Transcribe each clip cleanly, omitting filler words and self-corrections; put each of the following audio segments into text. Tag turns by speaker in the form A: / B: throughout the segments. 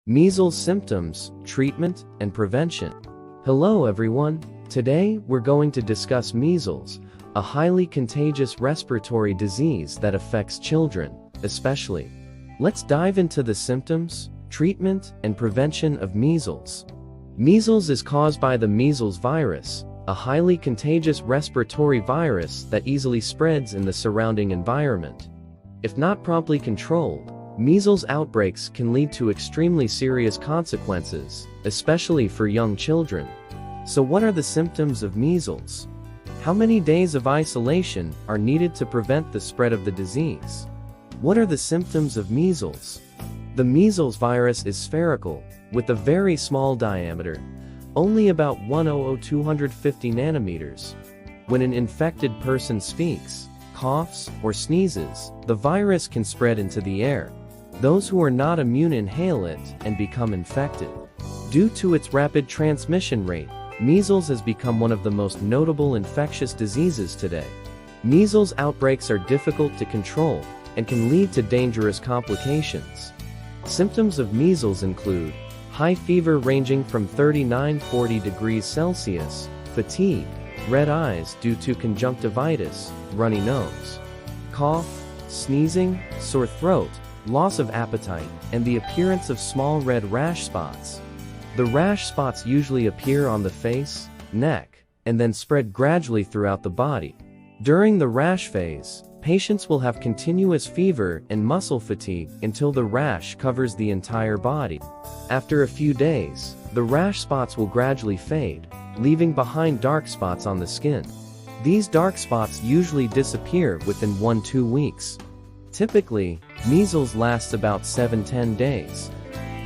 A: Measles symptoms, treatment, and prevention. Hello everyone. Today we're going to discuss measles, a highly contagious respiratory disease that affects children, especially. Let's dive into the symptoms, treatment, and prevention of measles. Measles is caused by the measles virus, a highly contagious respiratory virus that easily spreads in the surrounding environment. If not promptly controlled, measles outbreaks can lead to extremely serious consequences, especially for young children. So what are the symptoms of measles? How many days of isolation are needed to prevent the spread of the disease? What are the symptoms of measles? The measles virus is spherical, with a very small diameter, only about 100–250 nanometers. When an infected person speaks, coughs, or sneezes, the virus can spread into the air. Those who are not immune inhale it and become infected. Due to its rapid transmission rate, measles has become one of the most notable infectious diseases today. Measles outbreaks are difficult to control and can lead to dangerous complications. Symptoms of measles include high fever ranging from 39–40 degrees Celsius, fatigue, red eyes due to conjunctivitis, runny nose, cough, sneezing, sore throat, loss of appetite, and the appearance of small red rash spots. The rash spots usually appear on the face, neck, and then spread gradually throughout the body. During the rash phase, patients will have continuous fever and muscle fatigue until the rash covers the entire body. After a few days, the rash spots will gradually fade, leaving behind dark spots on the skin. These dark spots usually disappear within 1–2 weeks. Typically, measles lasts about 7–10 days.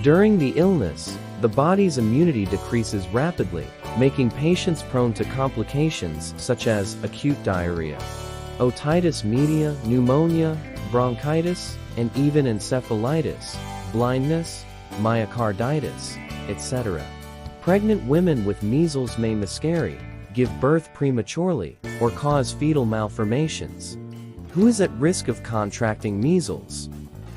A: During the illness, the body's immunity decreases rapidly, making patients prone to complications such as acute diarrhea, otitis media, pneumonia, bronchitis, and even encephalitis, blindness, myocarditis, etc. Pregnant women with measles may miscarry, give birth prematurely, or cause fetal malformations. Who is at risk of contracting measles?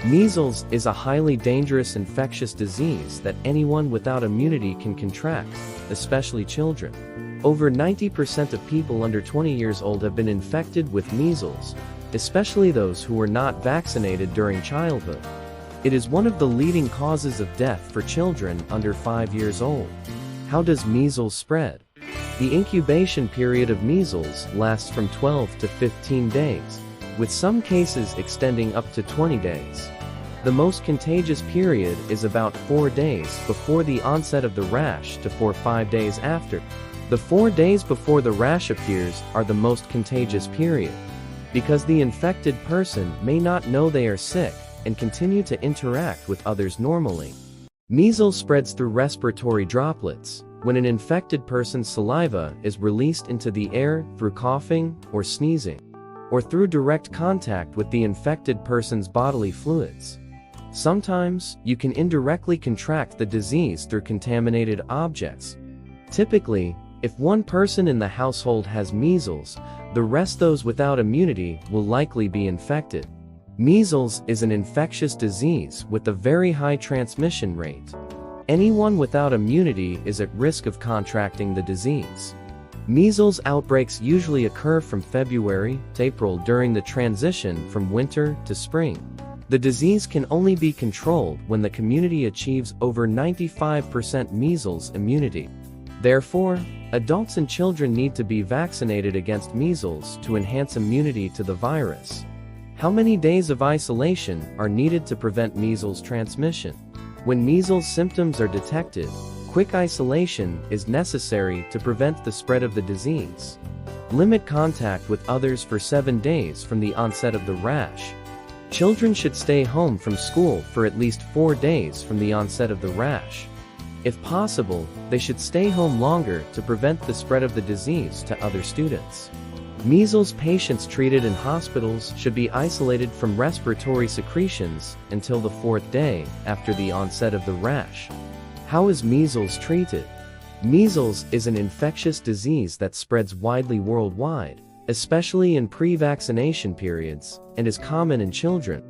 A: Measles is a highly dangerous infectious disease that anyone without immunity can contract, especially children. Over 90% of people under 20 years old have been infected with measles, especially those who were not vaccinated during childhood. It is one of the leading causes of death for children under 5 years old. How does measles spread? The incubation period of measles lasts from 12 to 15 days, with some cases extending up to 20 days. The most contagious period is about 4 days before the onset of the rash to 4–5 days after. The 4 days before the rash appears are the most contagious period, because the infected person may not know they are sick and continue to interact with others normally. Measles spreads through respiratory droplets, when an infected person's saliva is released into the air through coughing or sneezing, or through direct contact with the infected person's bodily fluids. Sometimes, you can indirectly contract the disease through contaminated objects. Typically, if one person in the household has measles, the rest those without immunity will likely be infected. Measles is an infectious disease with a very high transmission rate. Anyone without immunity is at risk of contracting the disease. Measles outbreaks usually occur from February to April during the transition from winter to spring. The disease can only be controlled when the community achieves over 95% measles immunity. Therefore, adults and children need to be vaccinated against measles to enhance immunity to the virus. How many days of isolation are needed to prevent measles transmission? When measles symptoms are detected, quick isolation is necessary to prevent the spread of the disease. Limit contact with others for 7 days from the onset of the rash. Children should stay home from school for at least 4 days from the onset of the rash. If possible, they should stay home longer to prevent the spread of the disease to other students. Measles patients treated in hospitals should be isolated from respiratory secretions until the 4th day after the onset of the rash. How is measles treated? Measles is an infectious disease that spreads widely worldwide, especially in pre-vaccination periods, and is common in children.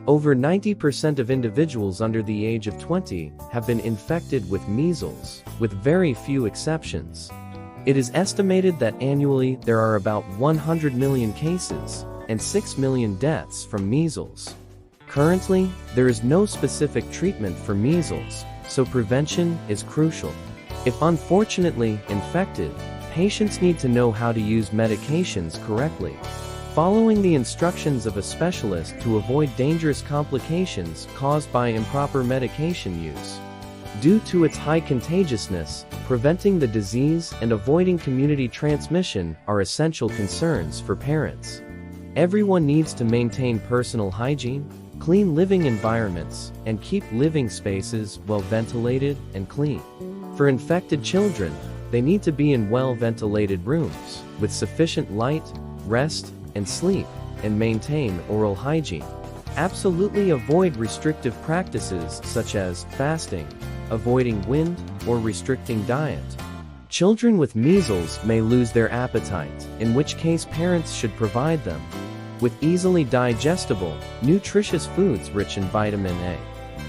A: Over 90% of individuals under the age of 20 have been infected with measles, with very few exceptions. It is estimated that annually there are about 100 million cases and 6 million deaths from measles. Currently, there is no specific treatment for measles, so prevention is crucial. If unfortunately infected, patients need to know how to use medications correctly, following the instructions of a specialist to avoid dangerous complications caused by improper medication use. Due to its high contagiousness, preventing the disease and avoiding community transmission are essential concerns for parents. Everyone needs to maintain personal hygiene, clean living environments, and keep living spaces well ventilated and clean. For infected children, they need to be in well-ventilated rooms, with sufficient light, rest, and sleep, and maintain oral hygiene. Absolutely avoid restrictive practices such as fasting, avoiding wind, or restricting diet. Children with measles may lose their appetite, in which case parents should provide them with easily digestible, nutritious foods rich in vitamin A.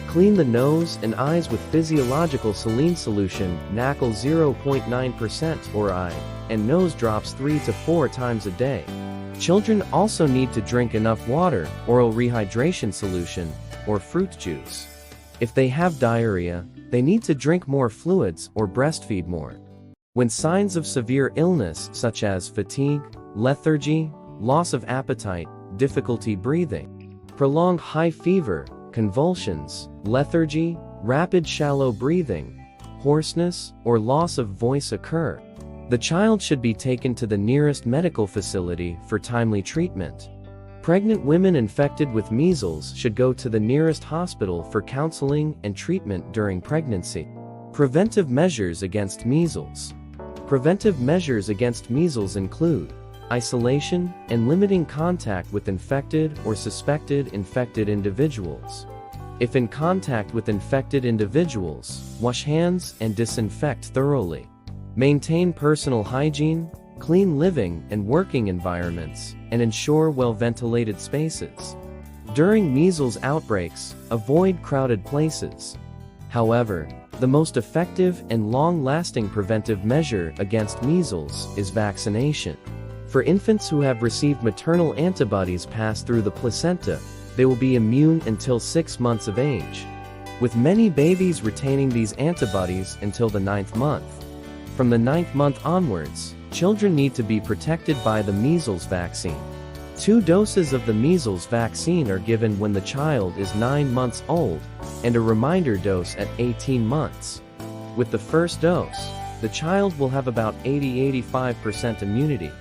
A: Clean the nose and eyes with physiological saline solution, NaCl 0.9% or eye, and nose drops 3 to 4 times a day. Children also need to drink enough water, oral rehydration solution, or fruit juice. If they have diarrhea, they need to drink more fluids or breastfeed more. When signs of severe illness such as fatigue, lethargy, loss of appetite, difficulty breathing, prolonged high fever, convulsions, lethargy, rapid shallow breathing, hoarseness, or loss of voice occur, the child should be taken to the nearest medical facility for timely treatment. Pregnant women infected with measles should go to the nearest hospital for counseling and treatment during pregnancy. Preventive measures against measles. Preventive measures against measles include isolation and limiting contact with infected or suspected infected individuals. If in contact with infected individuals, wash hands and disinfect thoroughly. Maintain personal hygiene, clean living and working environments, and ensure well-ventilated spaces. During measles outbreaks, avoid crowded places. However, the most effective and long-lasting preventive measure against measles is vaccination. For infants who have received maternal antibodies pass through the placenta, they will be immune until 6 months of age, with many babies retaining these antibodies until the 9th month. From the 9th month onwards, children need to be protected by the measles vaccine. 2 doses of the measles vaccine are given when the child is 9 months old, and a reminder dose at 18 months. With the first dose, the child will have about 80–85% immunity.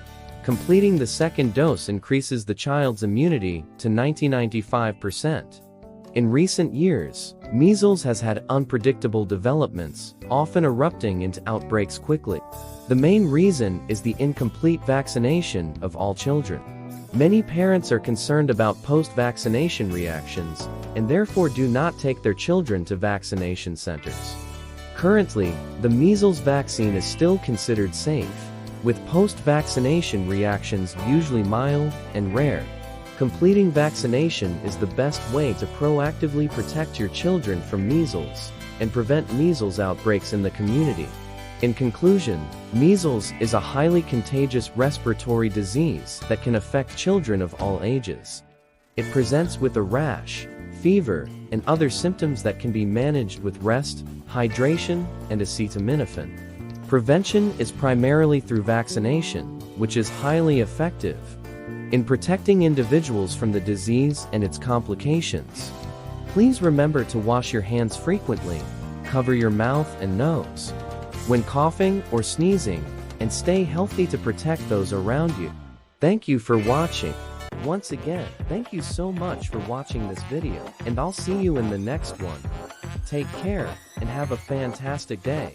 A: Completing the second dose increases the child's immunity to 90–95%. In recent years, measles has had unpredictable developments, often erupting into outbreaks quickly. The main reason is the incomplete vaccination of all children. Many parents are concerned about post-vaccination reactions, and therefore do not take their children to vaccination centers. Currently, the measles vaccine is still considered safe, with post-vaccination reactions usually mild and rare. Completing vaccination is the best way to proactively protect your children from measles and prevent measles outbreaks in the community. In conclusion, measles is a highly contagious respiratory disease that can affect children of all ages. It presents with a rash, fever, and other symptoms that can be managed with rest, hydration, and acetaminophen. Prevention is primarily through vaccination, which is highly effective in protecting individuals from the disease and its complications. Please remember to wash your hands frequently, cover your mouth and nose when coughing or sneezing, and stay healthy to protect those around you. Thank you for watching. Once again, thank you so much for watching this video, and I'll see you in the next one. Take care, and have a fantastic day.